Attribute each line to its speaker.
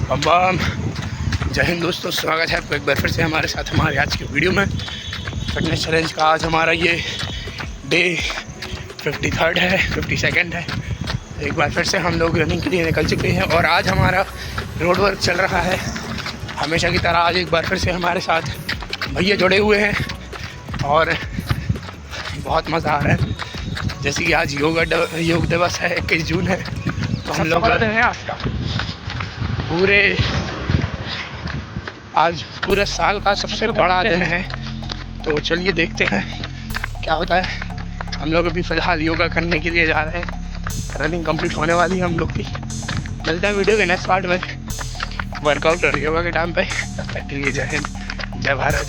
Speaker 1: बम बम। जय हिंद दोस्तों, स्वागत है आपको एक बार फिर से हमारे साथ हमारे आज की वीडियो में। फिटनेस चैलेंज का आज हमारा ये डे 53 है, 52nd है। एक बार फिर से हम लोग रनिंग के लिए निकल चुके हैं और आज हमारा रोड वर्क चल रहा है। हमेशा की तरह आज एक बार फिर से हमारे साथ भैया जुड़े हुए हैं और बहुत मज़ा आ रहा है। जैसे कि आज योग दिवस है, 21 जून है, तो हम लोग आज पूरे साल का सबसे बड़ा दिन है। तो चलिए देखते हैं क्या होता है। हम लोग अभी फ़िलहाल योगा करने के लिए जा रहे हैं। रनिंग कंप्लीट होने वाली है हम लोग की। मिलते हैं वीडियो के नेक्स्ट पार्ट में वर्कआउट और योगा के टाइम पे। तब तक के लिए जय हिंद, जय भारत।